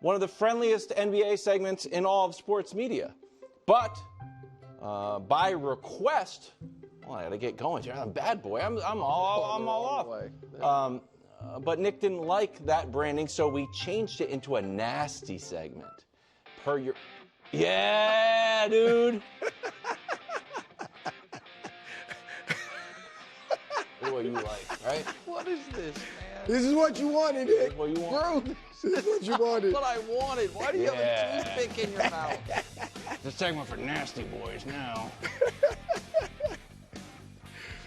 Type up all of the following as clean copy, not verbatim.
one of the friendliest NBA segments in all of sports media. But by request, well, I got to get going here. I'm a bad boy. I'm all off. But Nick didn't like that branding, so we changed it into a nasty segment. Per your, yeah, dude. This is what you like, right? What is this, man? This is what you wanted, Nick. This is what you want. Bro, This is what you wanted. what I wanted. Why do you have a toothpick in your mouth? It's a segment for nasty boys now.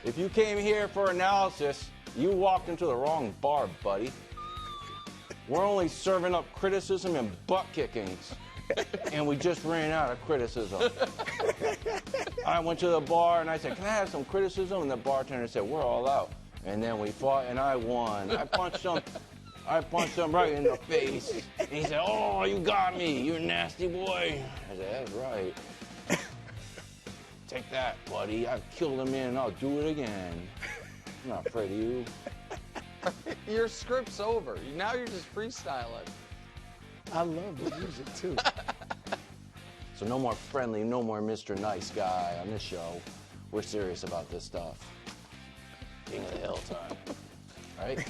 If you came here for analysis, you walked into the wrong bar, buddy. We're only serving up criticism and butt kickings. And we just ran out of criticism. I went to the bar and I said, can I have some criticism? And the bartender said, we're all out. And then we fought and I won. I punched him right in the face. And he said, oh, you got me. You nasty boy. I said, that's right. Take that, buddy. I've killed a man and I'll do it again. I'm not afraid of you. Your script's over. Now you're just freestyling. I love the music, too. So no more friendly, no more Mr. Nice Guy on this show. We're serious about this stuff. King of the Hill time. Right?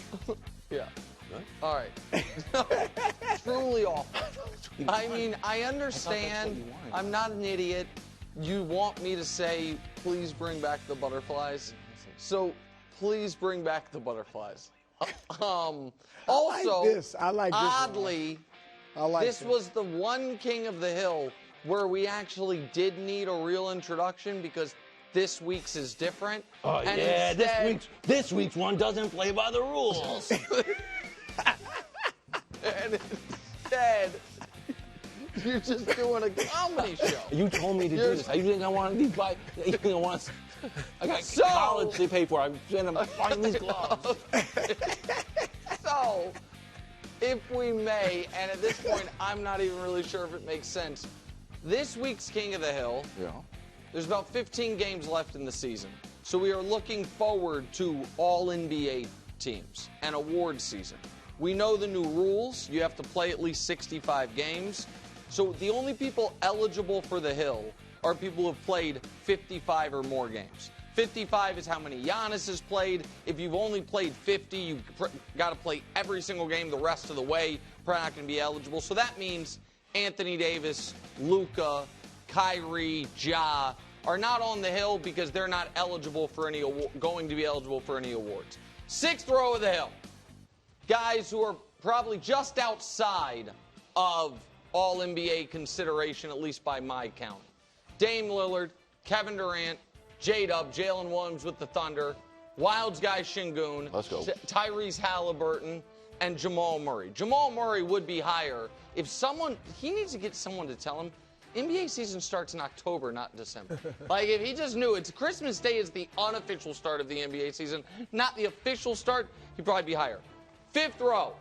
Yeah. Good? All right. No, truly awful. I mean, I understand. I'm not an idiot. You want me to say, please bring back the butterflies. So please bring back the butterflies. Also, I like this oddly, this was the one King of the Hill where we actually did need a real introduction because this week's is different. Oh, and yeah, instead, this week's one doesn't play by the rules. And instead, you're just doing a comedy show. You told me to do this. You think I want to be by? You think I want? I got college to pay for. I'm going to find these gloves. So, if we may, and at this point, I'm not even really sure if it makes sense. This week's King of the Hill. Yeah. There's about 15 games left in the season. So we are looking forward to all-NBA teams and award season. We know the new rules. You have to play at least 65 games. So the only people eligible for the Hill are people who have played 55 or more games. 55 is how many Giannis has played. If you've only played 50, you've got to play every single game the rest of the way. Probably not going to be eligible. So that means Anthony Davis, Luka, Kyrie, Ja are not on the Hill because they're not eligible for any going to be eligible for any awards. Sixth row of the Hill, guys who are probably just outside of All-NBA consideration, at least by my count. Dame Lillard, Kevin Durant, J-Dub, Jalen Williams with the Thunder, Wilds guy Şengün, Let's go. Tyrese Halliburton, and Jamal Murray. Jamal Murray would be higher if he needs to get someone to tell him, NBA season starts in October, not December. Like, if he just knew Christmas Day is the unofficial start of the NBA season, not the official start, he'd probably be higher. Fifth row,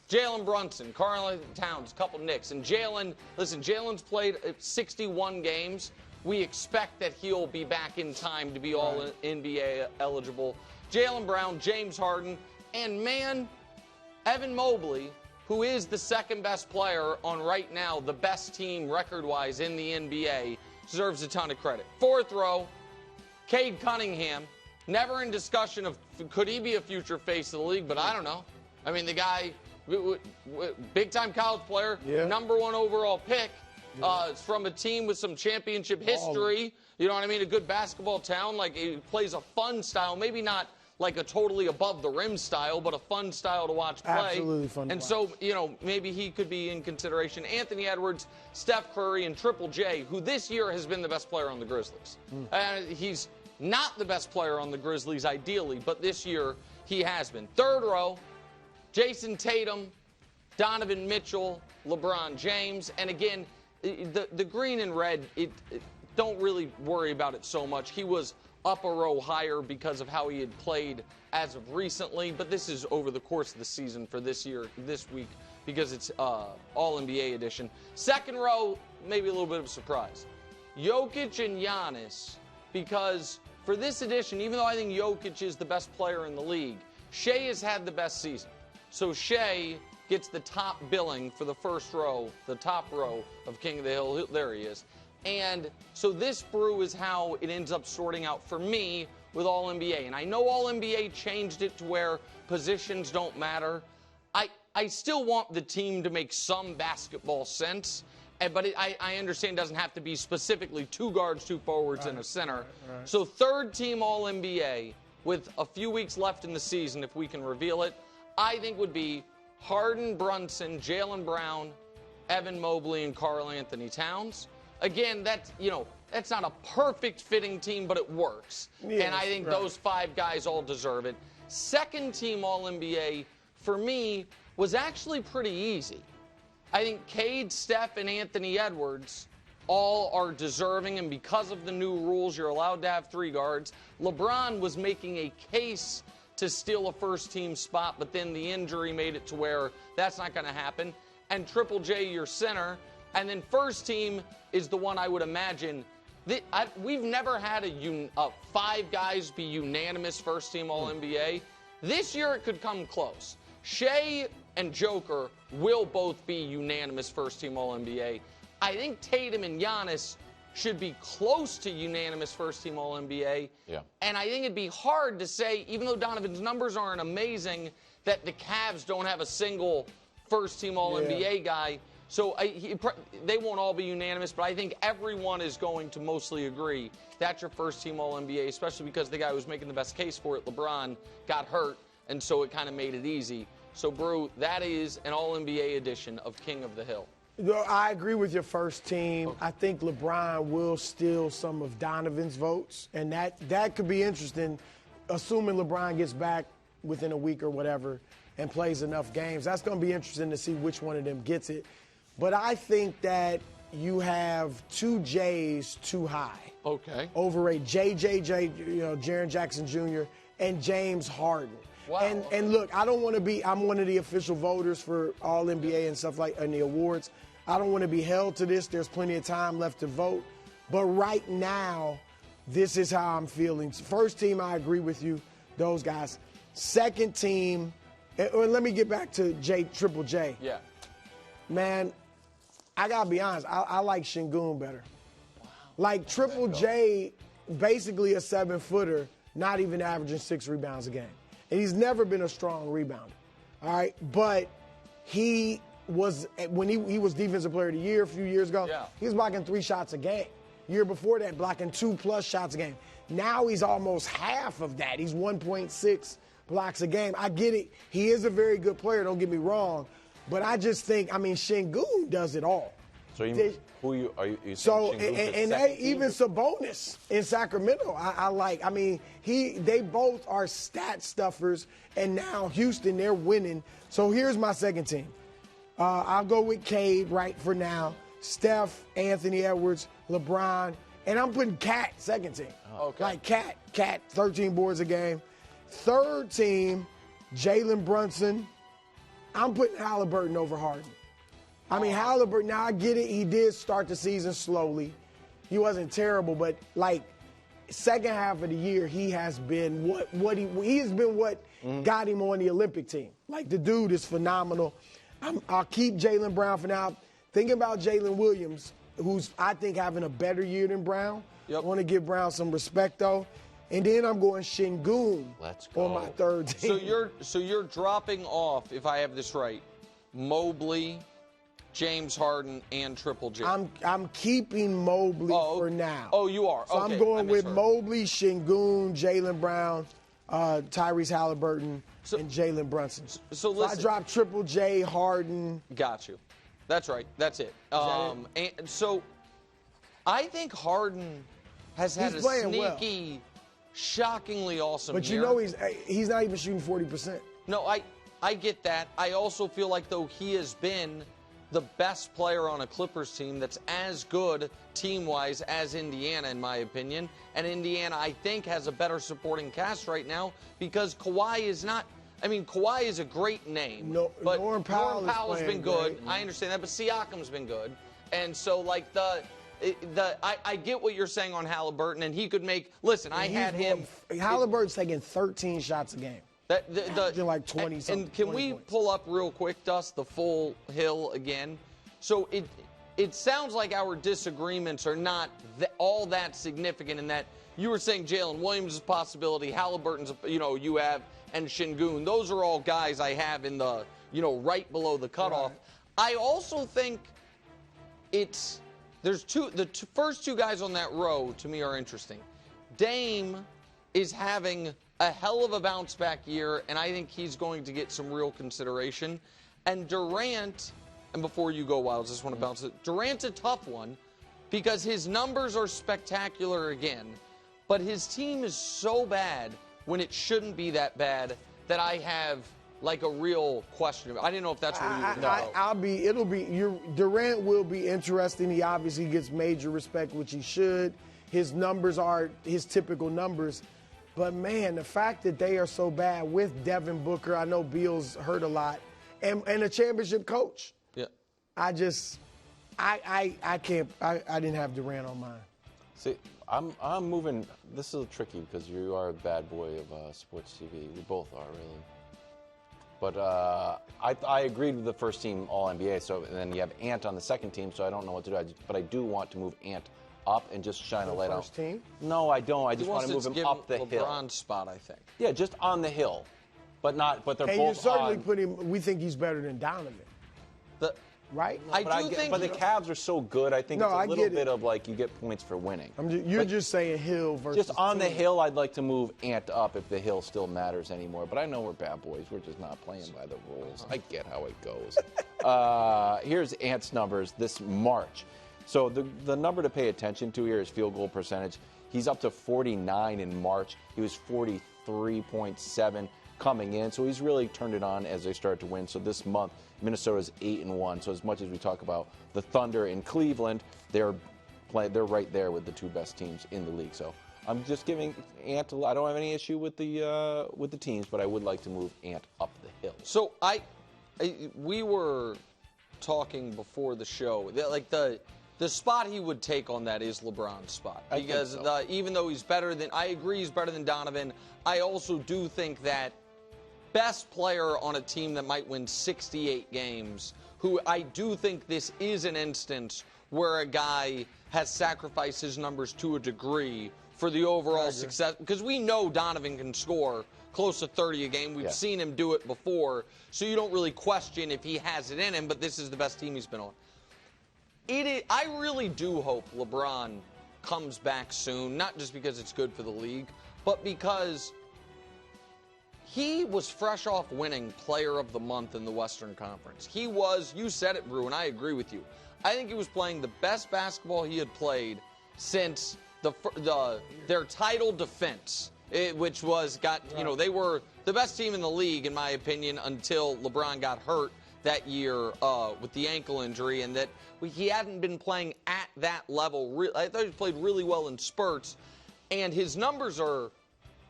Jalen Brunson, Karl Towns, couple Knicks. And Jalen's played 61 games. We expect that he'll be back in time to be all NBA eligible. Jaylen Brown, James Harden, and man, Evan Mobley, who is the second best player on right now, the best team record-wise in the NBA, deserves a ton of credit. Fourth row, Cade Cunningham, never in discussion of could he be a future face of the league, but I don't know. I mean, the guy, big-time college player, #1 overall pick, from a team with some championship history. You know what I mean? A good basketball town. Like, he plays a fun style, maybe not like a totally above the rim style, but a fun style to watch play. Absolutely fun. And so, maybe he could be in consideration. Anthony Edwards, Steph Curry, and Triple J, who this year has been the best player on the Grizzlies. He's not the best player on the Grizzlies ideally, but this year he has been. Third row, Jayson Tatum, Donovan Mitchell, LeBron James, and again, the green and red, don't really worry about it so much. He was up a row higher because of how he had played as of recently, but this is over the course of the season for this year, this week, because it's All-NBA edition. Second row, maybe a little bit of a surprise. Jokic and Giannis, because for this edition, even though I think Jokic is the best player in the league, Shai has had the best season. So Shai gets the top billing for the first row, the top row of King of the Hill. There he is. And so this brew is how it ends up sorting out for me with All-NBA. And I know All-NBA changed it to where positions don't matter. I still want the team to make some basketball sense. But I understand it doesn't have to be specifically 2 guards, 2 forwards, and a center. Right. So third team All-NBA with a few weeks left in the season, if we can reveal it, I think would be Harden, Brunson, Jaylen Brown, Evan Mobley, and Karl Anthony Towns. Again, that's not a perfect fitting team, but it works. Yes, and I think those 5 guys all deserve it. Second team All-NBA, for me, was actually pretty easy. I think Cade, Steph, and Anthony Edwards all are deserving, and because of the new rules, you're allowed to have 3 guards. LeBron was making a case to steal a first-team spot, but then the injury made it to where that's not going to happen. And Triple J, your center. And then first team is the one I would imagine. We've never had 5 guys be unanimous first-team All-NBA. This year it could come close. Shai and Joker will both be unanimous first-team All-NBA. I think Tatum and Giannis should be close to unanimous first-team All-NBA. Yeah. And I think it'd be hard to say, even though Donovan's numbers aren't amazing, that the Cavs don't have a single first-team All-NBA guy. So they won't all be unanimous, but I think everyone is going to mostly agree that's your first-team All-NBA, especially because the guy who was making the best case for it, LeBron, got hurt, and so it kind of made it easy. So, Brew, that is an All-NBA edition of King of the Hill. I agree with your first team. Okay. I think LeBron will steal some of Donovan's votes, and that could be interesting, assuming LeBron gets back within a week or whatever and plays enough games. That's going to be interesting to see which one of them gets it. But I think that you have 2 J's too high. Okay. Over a JJJ, Jaren Jackson Jr., and James Harden. Wow. And look, I'm one of the official voters for All-NBA and stuff and the awards. I don't want to be held to this. There's plenty of time left to vote. But right now, this is how I'm feeling. First team, I agree with you, those guys. Second team, or let me get back to Triple J. Yeah. Man, I got to be honest, I like Şengün better. Wow. Like Triple J, basically a 7-footer, not even averaging 6 rebounds a game. And he's never been a strong rebounder, all right? But he was, when he was Defensive Player of the Year a few years ago, he was blocking 3 shots a game. Year before that, blocking 2+ shots a game. Now he's almost half of that. He's 1.6 blocks a game. I get it. He is a very good player, don't get me wrong. But I just think, Şengün does it all. So who are you so and even Sabonis in Sacramento, I like. They both are stat stuffers, and now Houston, they're winning. So here's my second team. I'll go with Cade right for now. Steph, Anthony Edwards, LeBron, and I'm putting Cat second team. Okay. Like Cat, 13 boards a game. Third team, Jalen Brunson. I'm putting Halliburton over Harden. Halliburton, now I get it. He did start the season slowly. He wasn't terrible, but second half of the year, he has been what got him on the Olympic team. Like, the dude is phenomenal. I'll keep Jaylen Brown for now. Thinking about Jalen Williams, who's, I think, having a better year than Brown. Yep. I want to give Brown some respect, though. And then I'm going Şengün on my third team. So you're dropping off, if I have this right, Mobley, James Harden, and Triple J. I'm keeping Mobley for now. Oh, you are. So okay. I'm going with Mobley, Şengün, Jaylen Brown, Tyrese Halliburton, and Jalen Brunson. So listen, I dropped Triple J, Harden. Got you. That's right. That's it. And so I think Harden has had a sneaky, shockingly awesome year. But he's not even shooting 40%. No, I get that. I also feel like, though, he has been the best player on a Clippers team that's as good team-wise as Indiana, in my opinion. And Indiana, I think, has a better supporting cast right now because Kawhi is not – Kawhi is a great name. But Norman Powell's been good. Great. I understand that, but Siakam's been good. And so, I get what you're saying on Halliburton, and he could make – listen, I had him – Halliburton's taking 13 shots a game. Like 20 something. And can 20 we points. pull up real quick, Dust, the full Hill again? So it sounds like our disagreements are not all that significant in that you were saying Jalen Williams is a possibility, Halliburton's, you have, and Şengün. Those are all guys I have in the, right below the cutoff. Right. I also think the first two guys on that row to me are interesting. Dame is having a hell of a bounce back year, and I think he's going to get some real consideration. And Durant, and before you go, Wilds, I just want to bounce it. Durant's a tough one because his numbers are spectacular again, but his team is so bad when it shouldn't be that bad that I have like a real question. I didn't know if that's where you would go. Durant will be interesting. He obviously gets major respect, which he should. His numbers are his typical numbers. But, man, the fact that they are so bad with Devin Booker, I know Beal's hurt a lot, and a championship coach. Yeah. I didn't have Durant on mine. See, I'm moving. This is tricky because you are a bad boy of sports TV. We both are, really. But I agreed with the first team All-NBA, so and then you have Ant on the second team, so I don't know what to do. But I do want to move Ant up and just shine a light on. First team? No, I don't. I just want to move him up the hill. LeBron's spot, I think. Yeah, just on the hill, but they're And both you certainly on. put him. We think he's better than Donovan, right? I But do think. but the Cavs are so good. I think No, it's a I little get it. bit of like you get points for winning. You're just saying Hill versus. Just on the team. hill, I'd like to move Ant up if the hill still matters anymore. But I know we're bad boys. We're just not playing by the rules. I get how it goes. Here's Ant's numbers this March. So the number to pay attention to here is field goal percentage. He's up to 49 in March. He was 43.7 coming in. So he's really turned it on as they start to win. So this month, Minnesota's 8-1. So as much as we talk about the Thunder in Cleveland, they're right there with the two best teams in the league. So I'm just giving Ant. I don't have any issue with the teams, but I would like to move Ant up the hill. So we were talking before the show that like the spot he would take on that is LeBron's spot because even though he's better than he's better than Donovan. I also do think that best player on a team that might win 68 games, who I do think this is an instance where a guy has sacrificed his numbers to a degree for the overall success. Because we know Donovan can score close to 30 a game. We've seen him do it before, so you don't really question if he has it in him, but this is the best team he's been on. I really do hope LeBron comes back soon, not just because it's good for the league, but because he was fresh off winning Player of the Month in the Western Conference. He was, you said it, Brew, and I agree with you. I think he was playing the best basketball he had played since their title defense, which was they were the best team in the league, in my opinion, until LeBron got hurt that year with the ankle injury, and that he hadn't been playing at that level. I thought he played really well in spurts, and his numbers are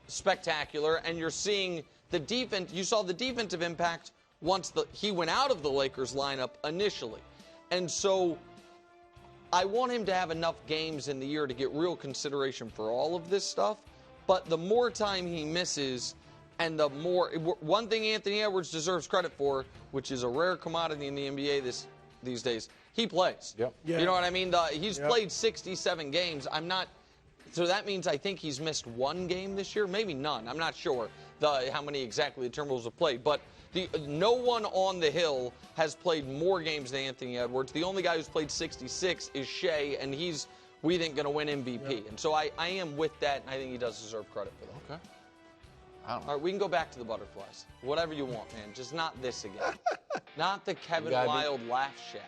spectacular, and you're seeing the defense. You saw the defensive impact once he went out of the Lakers lineup initially. And so I want him to have enough games in the year to get real consideration for all of this stuff, but the more time he misses, and the more, one thing Anthony Edwards deserves credit for, which is a rare commodity in the NBA these days, he plays. Yep. Yeah. You know what I mean? He's played 67 games. So that means I think he's missed one game this year, maybe none. I'm not sure how many exactly the Timberwolves have played, but no one on the Hill has played more games than Anthony Edwards. The only guy who's played 66 is Shai, and he's, we think, going to win MVP. Yep. And so I am with that, and I think he does deserve credit for that. Okay. All right, we can go back to the butterflies. Whatever you want, man. Just not this again. Not the Kevin Wilde laugh shack.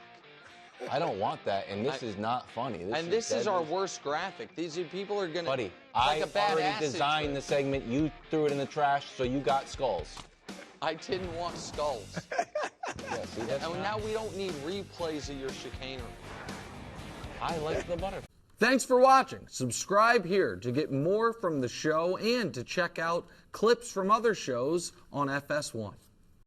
I don't want that, and this is not funny. This is our worst graphic. These people are going to... Buddy, like I already designed the segment. You threw it in the trash, so you got skulls. I didn't want skulls. Yeah, see, that's and now we don't need replays of your chicanery. I like the butterfly. Thanks for watching. Subscribe here to get more from the show and to check out clips from other shows on FS1.